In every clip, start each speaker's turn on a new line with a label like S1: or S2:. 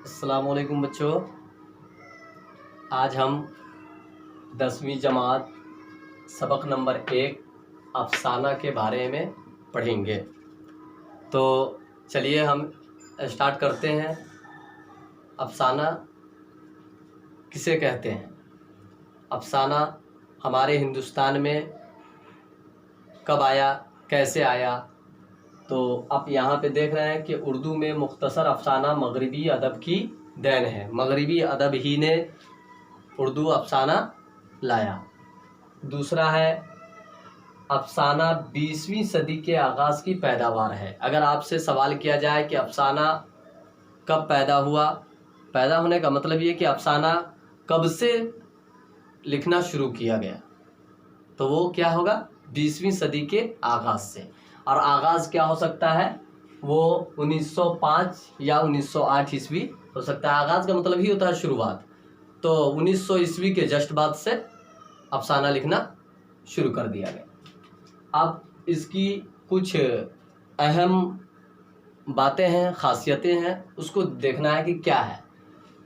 S1: السلام علیکم بچوں، آج ہم 10ویں جماعت سبق نمبر 1 افسانہ کے بارے میں پڑھیں گے۔ تو چلیے ہم اسٹارٹ کرتے ہیں۔ افسانہ کسے کہتے ہیں؟ افسانہ ہمارے ہندوستان میں کب آیا، کیسے آیا؟ تو اب یہاں پہ دیکھ رہے ہیں کہ اردو میں مختصر افسانہ مغربی ادب کی دین ہے۔ مغربی ادب ہی نے اردو افسانہ لایا۔ دوسرا ہے افسانہ 20ویں صدی کے آغاز کی پیداوار ہے۔ اگر آپ سے سوال کیا جائے کہ افسانہ کب پیدا ہوا، پیدا ہونے کا مطلب یہ کہ افسانہ کب سے لکھنا شروع کیا گیا، تو وہ کیا ہوگا؟ 20ویں صدی کے آغاز سے۔ اور آغاز کیا ہو سکتا ہے؟ وہ 1905 یا 1908 عیسوی ہو سکتا ہے۔ آغاز کا مطلب ہی ہوتا ہے شروعات۔ تو 1900 عیسوی کے جسٹ بعد سے افسانہ لکھنا شروع کر دیا گیا۔ اب اس کی کچھ اہم باتیں ہیں، خاصیتیں ہیں، اس کو دیکھنا ہے کہ کیا ہے۔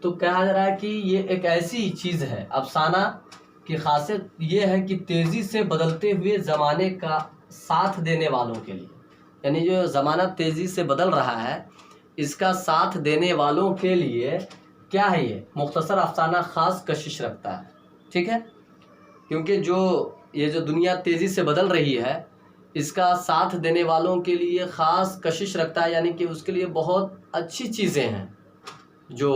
S1: تو کہا جا رہا ہے کہ یہ ایک ایسی چیز ہے، افسانہ کی خاصیت یہ ہے کہ تیزی سے بدلتے ہوئے زمانے کا ساتھ دینے والوں کے لیے، یعنی جو زمانہ تیزی سے بدل رہا ہے اس کا ساتھ دینے والوں کے لیے کیا ہے؟ یہ مختصر افسانہ خاص کشش رکھتا ہے، ٹھیک ہے؟ کیونکہ یہ جو دنیا تیزی سے بدل رہی ہے اس کا ساتھ دینے والوں کے لیے خاص کشش رکھتا ہے، یعنی کہ اس کے لیے بہت اچھی چیزیں ہیں۔ جو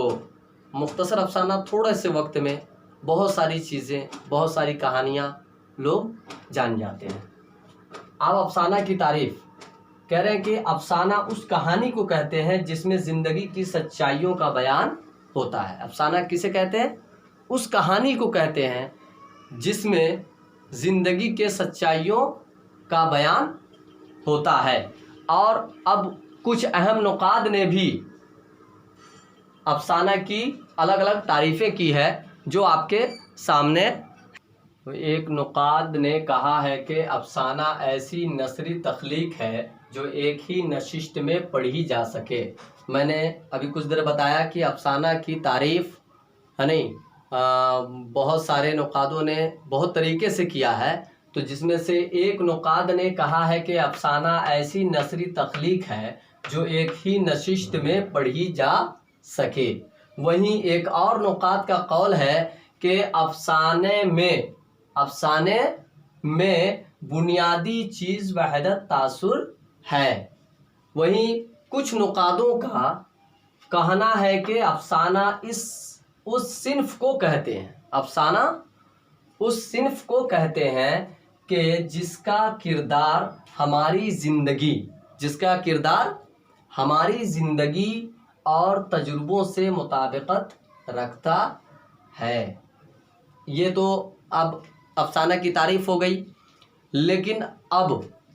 S1: مختصر افسانہ تھوڑے سے وقت میں بہت ساری چیزیں، بہت ساری کہانیاں لوگ جان جاتے ہیں۔ اب افسانہ کی تعریف کہہ رہے ہیں کہ افسانہ اس کہانی کو کہتے ہیں جس میں زندگی کی سچائیوں کا بیان ہوتا ہے۔ افسانہ کسے کہتے ہیں؟ اس کہانی کو کہتے ہیں جس میں زندگی کے سچائیوں کا بیان ہوتا ہے۔ اور اب کچھ اہم نقاد نے بھی افسانہ کی الگ الگ تعریفیں کی ہے جو آپ کے سامنے۔ ایک نقاد نے کہا ہے کہ افسانہ ایسی نثری تخلیق ہے جو ایک ہی نشست میں پڑھی جا سکے۔ میں نے ابھی کچھ دیر بتایا کہ افسانہ کی تعریف ہے نہیں، بہت سارے نقادوں نے بہت طریقے سے کیا ہے۔ تو جس میں سے ایک نقاد نے کہا ہے کہ افسانہ ایسی نثری تخلیق ہے جو ایک ہی نشست میں پڑھی جا سکے۔ وہیں ایک اور نقاد کا قول ہے کہ افسانے میں بنیادی چیز وحدت تاثر ہے۔ وہیں کچھ نقادوں کا کہنا ہے کہ افسانہ اس صنف کو کہتے ہیں، افسانہ اس صنف کو کہتے ہیں کہ جس کا کردار ہماری زندگی اور تجربوں سے مطابقت رکھتا ہے۔ یہ تو اب افسانہ کی تعریف ہو گئی، لیکن اب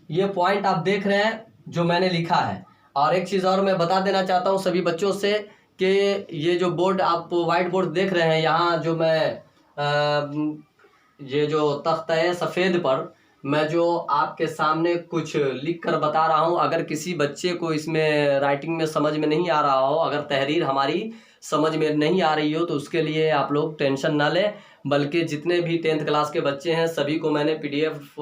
S1: یہ پوائنٹ آپ دیکھ رہے ہیں جو میں نے لکھا ہے۔ اور ایک چیز اور میں بتا دینا چاہتا ہوں سبھی بچوں سے کہ یہ جو بورڈ آپ وائٹ بورڈ دیکھ رہے ہیں، یہاں جو میں یہ جو تختہ سفید پر میں جو آپ کے سامنے کچھ لکھ کر بتا رہا ہوں، اگر کسی بچے کو اس میں رائٹنگ میں سمجھ میں نہیں آ رہا ہو، اگر تحریر ہماری سمجھ میں نہیں آ رہی ہو، تو اس کے لیے آپ لوگ ٹینشن نہ لیں، بلکہ جتنے بھی 10th کلاس کے بچے ہیں سبھی کو میں نے PDF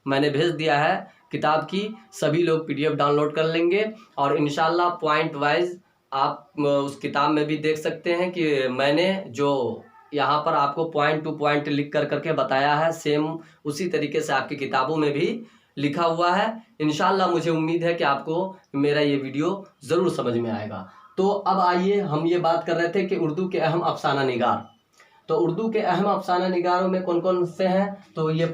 S1: میں نے بھیج دیا ہے کتاب کی، سبھی لوگ PDF ڈاؤن لوڈ کر لیں گے۔ اور انشاءاللہ پوائنٹ وائز آپ اس کتاب میں بھی دیکھ سکتے ہیں کہ میں نے جو یہاں پر آپ کو پوائنٹ ٹو پوائنٹ لکھ کر کے بتایا ہے، سیم اسی طریقے سے آپ کی کتابوں میں بھی لکھا ہوا ہے۔ انشاءاللہ مجھے امید ہے کہ آپ کو میرا یہ ویڈیو ضرور سمجھ میں آئے گا۔ تو اب آئیے، ہم یہ بات کر رہے تھے کہ اردو کے اہم افسانہ نگار۔ تو اردو کے اہم افسانہ نگاروں میں کون کون سے ہیں؟ تو یہ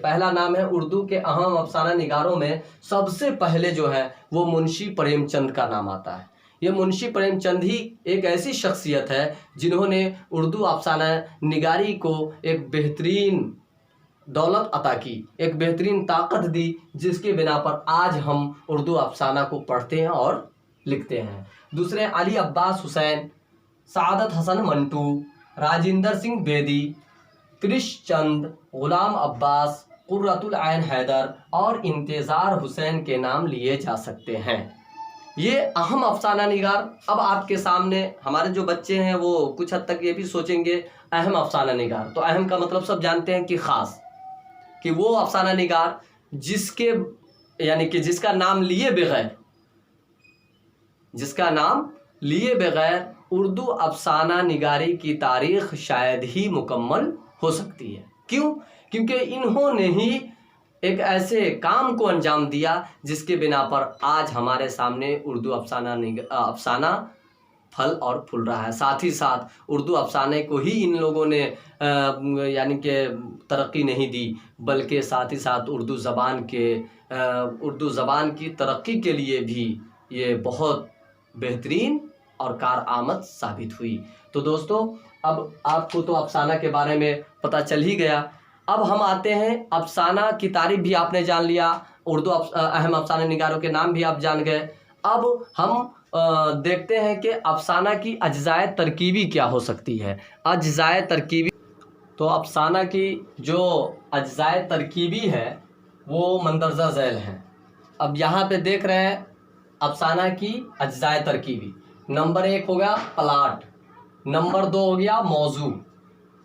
S1: پہلا نام ہے اردو کے اہم افسانہ نگاروں میں سب سے پہلے جو ہے وہ منشی پریم چند کا نام آتا ہے۔ یہ منشی پریم چند ہی ایک ایسی شخصیت ہے جنہوں نے اردو افسانہ نگاری کو ایک بہترین دولت عطا کی، ایک بہترین طاقت دی، جس کے بنا پر آج ہم اردو افسانہ کو پڑھتے ہیں اور لکھتے ہیں۔ دوسرے علی عباس حسین، سعادت حسن منٹو، راجندر سنگھ بیدی، کرش چند، غلام عباس، قرۃ العین حیدر اور انتظار حسین کے نام لیے جا سکتے ہیں۔ یہ اہم افسانہ نگار. اب آپ کے سامنے ہمارے جو بچے ہیں وہ کچھ حد تک یہ بھی سوچیں گے اہم افسانہ نگار، تو اہم کا مطلب سب جانتے ہیں کہ خاص، کہ وہ افسانہ نگار جس کے یعنی کہ جس کا نام لیے بغیر اردو افسانہ نگاری کی تاریخ شاید ہی مکمل ہو سکتی ہے. کیوں؟ کیونکہ انہوں نے ہی ایک ایسے کام کو انجام دیا جس کے بنا پر آج ہمارے سامنے اردو افسانہ پھل اور پھول رہا ہے. ساتھ ہی ساتھ اردو افسانے کو ہی ان لوگوں نے یعنی کہ ترقی نہیں دی، بلکہ ساتھ ہی ساتھ اردو زبان کی ترقی کے لیے بھی یہ بہت بہترین اور کارآمد ثابت ہوئی. تو دوستو، اب آپ کو تو افسانہ کے بارے میں پتہ چل ہی گیا. اب ہم آتے ہیں افسانہ کی تعریف بھی آپ نے جان لیا، اردو اہم افسانہ نگاروں کے نام بھی آپ جان گئے. اب ہم دیکھتے ہیں کہ افسانہ کی اجزائے ترکیبی کیا ہو سکتی ہے. اجزائے ترکیبی، تو افسانہ کی جو اجزائے ترکیبی ہے وہ مندرجہ ذیل ہیں. اب یہاں پہ دیکھ رہے ہیں افسانہ کی اجزائے ترکیبی. نمبر 1 ہو گیا پلاٹ، نمبر 2 ہو گیا موضوع،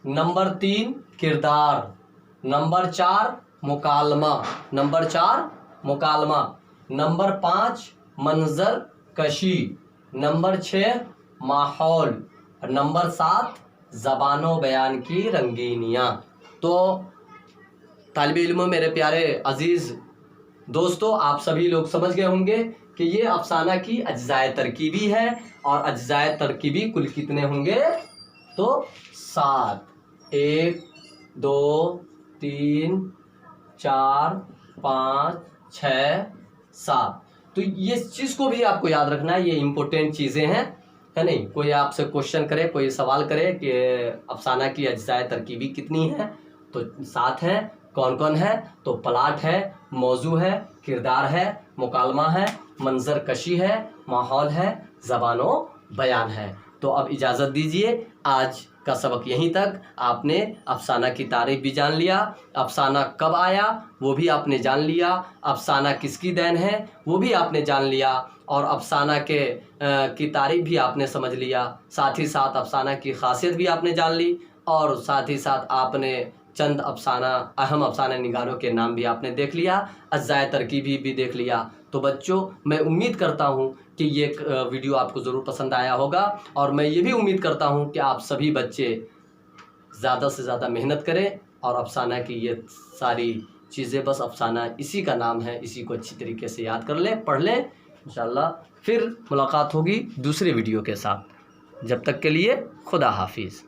S1: نمبر 3 کردار، نمبر 4 مکالمہ، نمبر 5 منظر کشی، نمبر 6 ماحول، نمبر 7 زبان و بیان کی رنگینیاں. تو طالب علموں، میرے پیارے عزیز دوستو، آپ سبھی لوگ سمجھ گئے ہوں گے کہ یہ افسانہ کی اجزائے ترکیبی ہے. اور اجزائے ترکیبی کل کتنے ہوں گے؟ تو 7. 1 2 3 4 5 6 7. تو یہ چیز کو بھی آپ کو یاد رکھنا ہے، یہ امپورٹنٹ چیزیں ہیں، ہے نہیں؟ کوئی آپ سے کوشچن کرے، کوئی سوال کرے کہ افسانہ کی اجزائے ترکیبی کتنی ہے، تو 7 ہیں. کون کون ہے؟ تو پلاٹ ہے، موضوع ہے، کردار ہے، مکالمہ ہے، منظر کشی ہے، ماحول ہے، زبان و بیان ہے. تو اب اجازت دیجئے، آج کا سبق یہیں تک. آپ نے افسانہ کی تعریف بھی جان لیا، افسانہ کب آیا وہ بھی آپ نے جان لیا، افسانہ کس کی دین ہے وہ بھی آپ نے جان لیا، اور افسانہ کی تعریف بھی آپ نے سمجھ لیا. ساتھ ہی ساتھ افسانہ کی خاصیت بھی آپ نے جان لی، اور ساتھ ہی ساتھ آپ نے چند اہم افسانہ نگاروں کے نام بھی آپ نے دیکھ لیا، اجزائے ترکیبی بھی دیکھ لیا. تو بچوں، میں امید کرتا ہوں کہ یہ ویڈیو آپ کو ضرور پسند آیا ہوگا، اور میں یہ بھی امید کرتا ہوں کہ آپ سبھی بچے زیادہ سے زیادہ محنت کریں اور افسانہ کی یہ ساری چیزیں، بس افسانہ اسی کا نام ہے، اسی کو اچھی طریقے سے یاد کر لیں، پڑھ لیں. انشاءاللہ پھر ملاقات ہوگی دوسرے ویڈیو کے ساتھ. جب تک کے لیے خدا حافظ.